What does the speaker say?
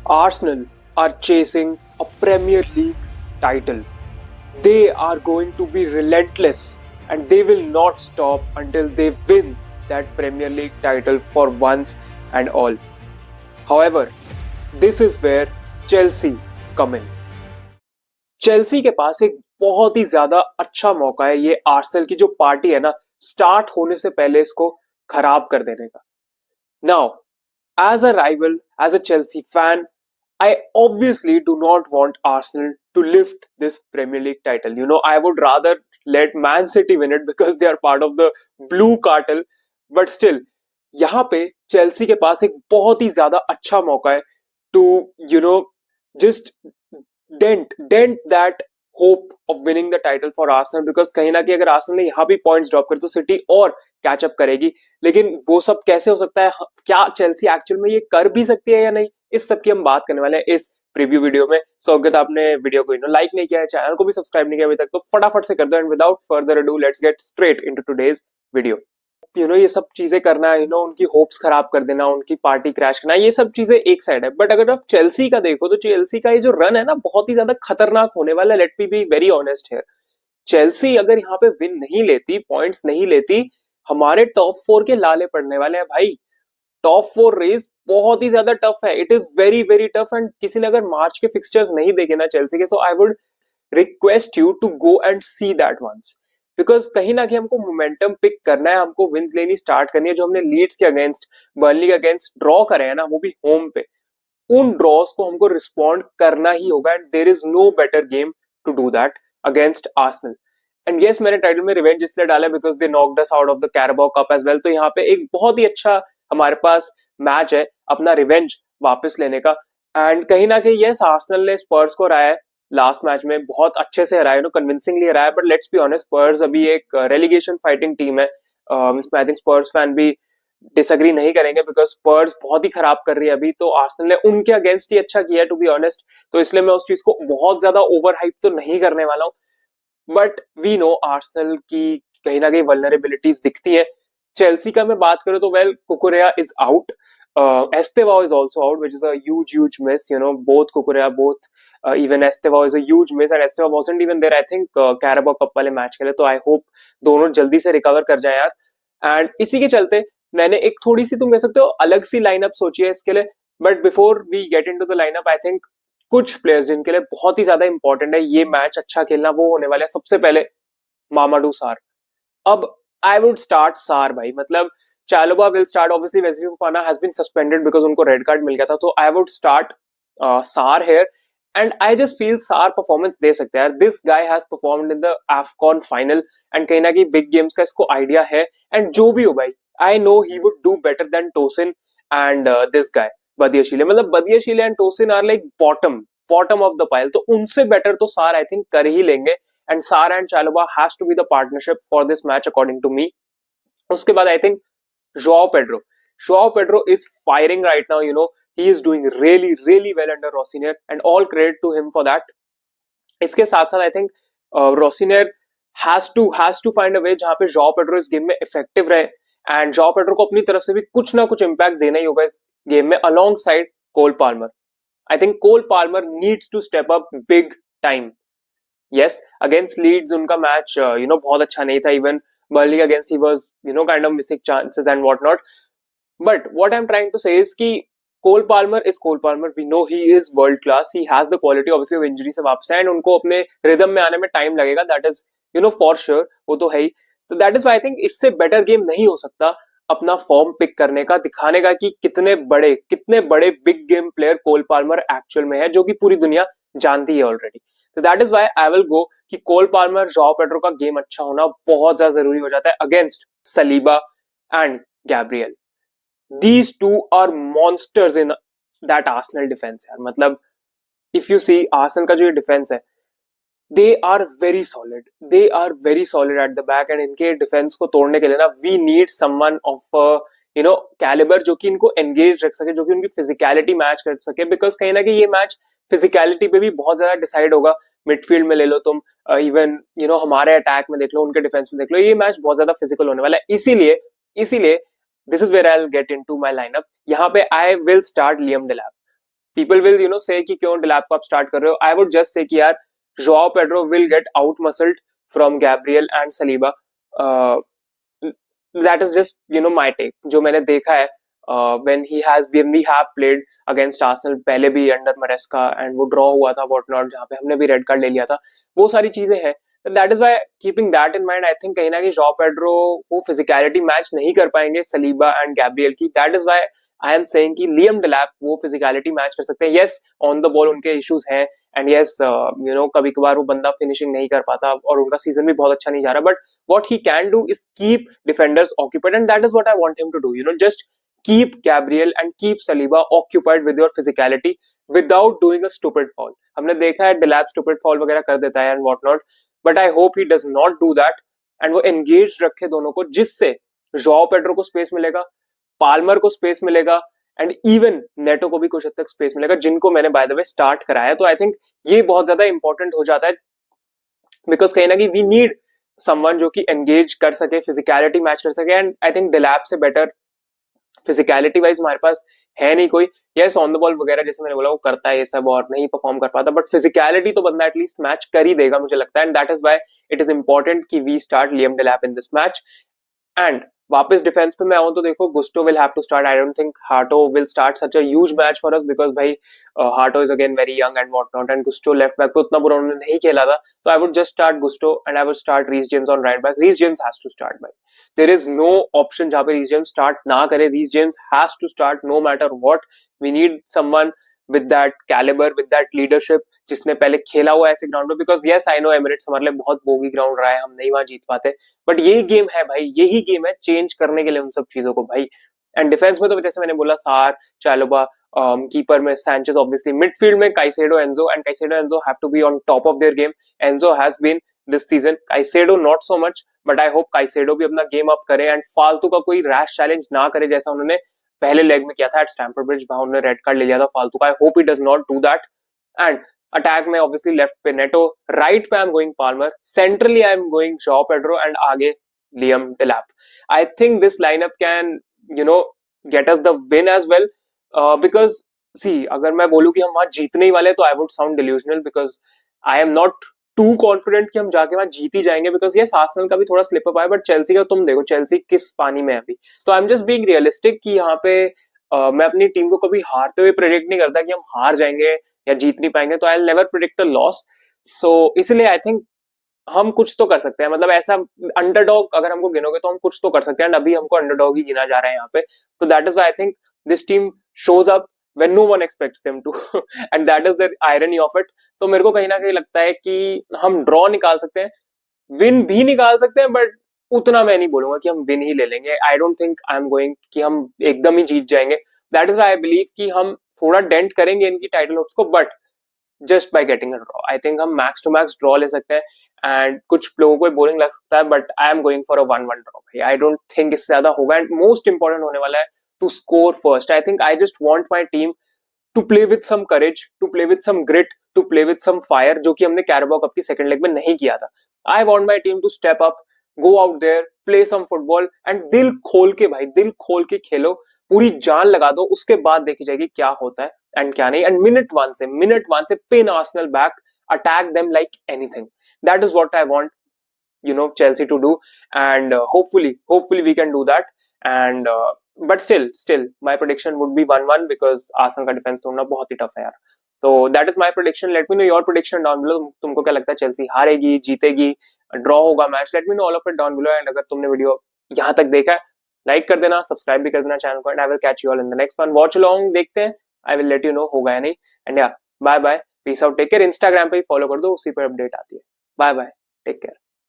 Arsenal are chasing a Premier League title. They are going to be relentless and they will not stop until they win that Premier League title for once and all. However, this is where Chelsea come in. Chelsea के पास एक बहुत ही ज्यादा अच्छा मौका है ये Arsenal की जो पार्टी है ना स्टार्ट होने से पहले इसको खराब कर देने का. Now as a rival, as a Chelsea fan, I obviously do not want Arsenal to lift this Premier League title. I would rather let Man City win it because they are part of the blue cartel. But still, यहाँ पे Chelsea के पास एक बहुत ही ज्यादा अच्छा मौका है to, just dent that hope of winning the title for Arsenal because कहीं ना कहीं अगर आर्सेनल ने यहाँ भी पॉइंट्स ड्रॉप कर तो सिटी और कैचअप करेगी. लेकिन वो सब कैसे हो सकता है, क्या चेल्सी एक्चुअल में ये कर भी सकती है या नहीं, इस सब की हम बात करने वाले हैं इस प्रीव्यू वीडियो में. सो अगर आपने वीडियो को लाइक नहीं किया है, चैनल को भी सब्सक्राइब नहीं किया अभी तक, तो फटाफट से कर दो. And without further ado let's get straight into today's video. ये सब चीजें करना है, उनकी होप्स खराब कर देना, उनकी पार्टी क्रैश करना, ये सब चीजें एक साइड है. बट अगर आप चेल्सी का देखो तो चेल्सी का ये जो रन है ना बहुत ही ज्यादा खतरनाक होने वाला है. Let me be very honest here. Chelsea अगर यहाँ पे विन नहीं लेती, पॉइंट्स नहीं लेती, हमारे टॉप 4 के लाले पड़ने वाले हैं भाई. टॉप 4 रेस बहुत ही ज्यादा टफ है. It is very very tough. And किसी ने अगर मार्च के फिक्सचर्स नहीं देखे ना चेल्सी के, so I would request you to go and see that once. Because कहीं ना कहीं हमको मोमेंटम पिक करना है, हमको विंस लेनी स्टार्ट करनी है. जो हमने लीड्स के अगेंस्ट, बर्नली के अगेंस्ट ड्रॉ करे हैं ना, वो भी होम पे, उन ड्रॉस को हमको रिस्पॉन्ड करना ही होगा. And there is no better game to do that against Arsenal. And yes, मैंने टाइटल में रिवेंज इसलिए डाला because they knocked us out of the Carabao Cup as well. तो यहाँ पे एक बहुत ही अच्छा हमारे पास मैच है अपना रिवेंज वापस लेने का. एंड कहीं ना कहीं यस, आर्सेनल ने स्पर्स को हराया लास्ट मैच में, बहुत अच्छे से हराया, कन्विंसिंगली हराया. बट लेट्स बी ऑनेस्ट, स्पर्स अभी एक रेलीगेशन फाइटिंग टीम है. आई थिंक स्पर्स फैन भी डिसएग्री नहीं करेंगे बिकॉज स्पर्स बहुत ही खराब कर रही है अभी. तो आर्सेनल ने उनके अगेंस्ट ही अच्छा किया है टू बी ऑनेस्ट. तो इसलिए मैं उस चीज को बहुत ज्यादा ओवर हाइप तो नहीं करने वाला हूँ. बट वी नो आर्सेनल की कहीं ना कहीं वल्नरेबिलिटीज दिखती है. चेल्सी का मैं बात करूं तो well, कुकुरेया is out, Estevao is also out, which is a huge miss. Both Kukurea, both even Estevao is a huge miss, and Estevao wasn't even there, I think, Carabao Cup वाले match के लिए. तो I hope दोनों जल्दी से recover कर जाए यार. एंड इसी के चलते मैंने एक थोड़ी सी, तुम कह सकते हो, अलग सी लाइनअप सोची है इसके लिए. But before we get into the lineup, I think कुछ प्लेयर्स जिनके लिए बहुत ही ज्यादा इंपॉर्टेंट है ये मैच अच्छा खेलना, वो होने वाला है. सबसे पहले मामाडू सार. अब आई वुड स्टार्ट सार भाई. मतलब Chalobah will start. Obviously, Wesley Fofana has been suspended because उनको रेड कार्ड मिल गया था. तो I would start Sarr here, and I just feel Sarr performance दे सकते हैं. This guy has performed in the AFCON final, and कहीं ना कहीं big games का इसको आइडिया है. एंड जो भी हो भाई, I know he would do better than Tosin and this guy Badiashile. मतलब Badiashile and Tosin are like bottom of the pile. तो उनसे बेटर तो Sarr I think कर ही लेंगे. And Sarr and Chalobah has to be the partnership for this match according to me. उसके बाद I think Joao Pedro is firing right now. He is doing really, really well under Rossinier, and all credit to him for that. इसके साथ साथ I think Rossinier has to find a way जहाँ पे Joao Pedro इस game में effective रहे, and Joao Pedro को अपनी तरफ से भी कुछ ना कुछ impact देना ही होगा इस गेम में alongside Cole Palmer. I think Cole Palmer needs to step up big time. Yes, against Leeds उनका मैच बहुत अच्छा नहीं था. Even Burnley against he was kind of missing chances and whatnot. But what I'm trying to say is कि Cole Palmer is Cole Palmer. We know he is world class. He has the quality. Obviously वो injury से वापस है and उनको अपने rhythm में आने में टाइम लगेगा. That is for sure. वो तो है ही. तो that is why I think इससे बेटर गेम नहीं हो सकता अपना फॉर्म पिक करने का, दिखाने का कि कितने बड़े बिग गेम प्लेयर कोल पाल्मर एक्चुअल में है, जो कि पूरी दुनिया जानती है ऑलरेडी. तो that is why I will go कि कोल पाल्मर, जॉ पेड्रो का गेम अच्छा होना बहुत ज्यादा जरूरी हो जाता है against Saliba and Gabriel. These two are monsters in that Arsenal defence यार. मतलब इफ यू सी आर्सेनल का जो ये डिफेंस है, they are very solid at the back. And इनके डिफेंस को तोड़ने के लिए ना we need someone of calibre जो कि इनको एंगेज रख सके, जो कि उनकी फिजिकलिटी मैच कर सके. बिकॉज कहीं ना कहीं ये मैच फिजिकलिटी पे भी बहुत ज्यादा डिसाइड होगा. मिडफील्ड में ले लो तुम, इवन हमारे अटैक में देख लो, उनके डिफेंस में देख लो, ये मैच बहुत ज्यादा फिजिकल होने वाला है. इसीलिए this is where I will get into my lineup. यहाँ पे I will start Liam Delap. People will say कि क्यों डिलैप को आप स्टार्ट कर रहे हो. आई वुड जस्ट से कि यार Joao Pedro will get outmuscled from Gabriel and Saliba. That is just my take जो मैंने देखा है when we have played against Arsenal पहले भी अंडर मरेस्का एंड वो ड्रॉ हुआ था व्हाट नॉट जहाँ पे हमने भी रेड कार्ड ले लिया था. वो सारी चीजें हैं. That is why keeping that in mind I think कहीं ना कहीं जॉ पेड्रो वो फिजिकलिटी मैच नहीं कर पाएंगे सलीबा एंड गैब्रियल की. That is why I am saying कि लियम डेलैप वो फिजिकलिटी मैच कर सकते हैं. यस ऑन द बॉल उनके इश्यूज हैं एंड यस कभी कभार वो बंदा फिनिशिंग नहीं कर पाता और उनका सीजन भी बहुत अच्छा नहीं जा रहा. But what he can do is keep defenders occupied and that is what I want him to do. Just keep Gabriel and keep Saliba occupied with your physicality without doing a stupid foul. हमने देखा है Delap stupid foul वगैरह कर देता है and what not, but I hope he does not do that and वो engaged रखे दोनों को जिससे जॉ पेड्रो को स्पेस मिलेगा, पाल्मर को स्पेस मिलेगा एंड इवन नेटो को भी कुछ हद तक स्पेस मिलेगा जिनको मैंने बाय द वे स्टार्ट कराया. तो आई थिंक ये बहुत ज्यादा इंपॉर्टेंट हो जाता है बिकॉज कहीं ना कहीं वी नीड समवन जो कि एंगेज कर सके, फिजिकलिटी मैच कर सके एंड आई थिंक डिलैप से बेटर फिजिकलिटी वाइज हमारे पास है नहीं कोई. यस ऑन द बॉल वगैरह जैसे मैंने बोला वो करता है ये सब और नहीं परफॉर्म कर पाता बट फिजिकलिटी तो बंदा एटलीस्ट मैच कर ही देगा मुझे लगता है and that is why it is important कि we start Liam Delap in this match. And वापस डिफेंस पे मैं आऊं तो देखो Gusto will have to start. I don't think Hato will start such a huge match for us because भाई Hato is again very young and what not and Gusto left back पे उतना बुरा उन्होंने नहीं खेला था. तो I would just start Gusto and I would start Reece James on right back. Reece James has to start भाई. There is no option जहां पे रीस जेम्स स्टार्ट ना करे. Reece James has to start no matter what. We need someone with that caliber, with that leadership, जिसने पहले खेला हुआ ऐसे ग्राउंड पे. Because yes I know Emirates हमारे लिए बहुत बोगी ग्राउंड रहा है, हम नहीं वहां जीत पाते बट यही गेम है भाई, यही गेम है चेंज करने के लिए उन सब चीजों को भाई. एंड डिफेंस में तो जैसे मैंने बोला सार चालोबा, कीपर में सैंचेज ऑब्वियसली, मिडफील्ड में Caicedo Enzo and Caicedo Enzo have to be on top of their game. Enzo has been this season, Caicedo not so much but I hope Caicedo भी अपना game up करे and फालतू का कोई rash challenge ना करे जैसा उन्होंने पहले लेग में किया था एट स्टैम्फोर्ड ब्रिज. वहां उन्होंने रेड कार्ड ले लिया था फालतू का. I hope he does not do that. And attack में ऑब्वियसली लेफ्ट पे नेटो, राइट पे I am going Palmer, centrally I am going João Pedro and आगे Liam Delap. I think this lineup can get us the win as well because see अगर मैं बोलूं कि हम वहां जीतने ही वाले तो I would sound delusional because I am not too confident कि हम जाके वहां जीत ही जाएंगे बिकॉज ये आर्सेनल का भी थोड़ा स्लिप अप आया बट चेल्सी का तुम देखो चेल्सी किस पानी में है अभी. तो I am just being realistic कि यहाँ पे मैं अपनी टीम को कभी हारते हुए प्रेडिक्ट नहीं करता कि हम हार जाएंगे या जीत नहीं पाएंगे. तो I will never predict a loss. So इसलिए आई थिंक हम कुछ तो कर सकते हैं. मतलब ऐसा अंडरडॉग अगर हमको गिनोगे तो हम कुछ तो कर सकते हैं एंड अभी हमको अंडरडॉग ही गिना जा रहा है यहाँ पे. तो that is why I think this team shows up when no one expects them to and that is the irony of it. तो मेरे को कहीं ना कहीं लगता है कि हम ड्रॉ निकाल सकते हैं, विन भी निकाल सकते हैं बट उतना मैं नहीं बोलूंगा कि हम विन ही ले लेंगे. आई don't think I am going कि हम एकदम ही जीत जाएंगे. That is why I believe कि हम थोड़ा डेंट करेंगे इनकी टाइटल होप्स को but just by getting a draw. I think हम मैक्स टू मैक्स ड्रॉ ले सकते हैं एंड कुछ लोगों को बोरिंग लग सकता है but I am going for a 1-1 draw. I don't think इससे ज्यादा होगा एंड मोस्ट इंपॉर्टेंट होने वाला है to score first. I think I just want my team to play with some courage, to play with some grit, to play with some fire, जो कि हमने Carabao cup की सेकंड लेग में नहीं किया था. I want my team to step up, go out there, play some football and दिल खोल के भाई, दिल खोल के खेलो, पूरी जान लगा दो. उसके बाद देखी जाएगी क्या होता है एंड क्या नहीं. एंड मिनट वन से pin Arsenal back, attack them like anything. That is what I want Chelsea to do and hopefully we can do that and but still my prediction would be 1-1 because Arsenal का defence तोड़ना बहुत ही tough है यार. तो that is my prediction. Let me know your prediction down below. तुमको क्या लगता है Chelsea हारेगी, जीतेगी, ड्रॉ होगा match? Let me know all of it down below and अगर तुमने वीडियो यहाँ तक देखा है लाइक कर देना, सब्सक्राइब भी कर देना चैनल को and I will catch you all in the next one. Watch along देखते हैं, I will let you know होगा या नहीं. And yeah, bye bye, peace out, take care. Instagram पे ही फॉलो कर दो, उसी पर अपडेट आती है. Bye bye, take care.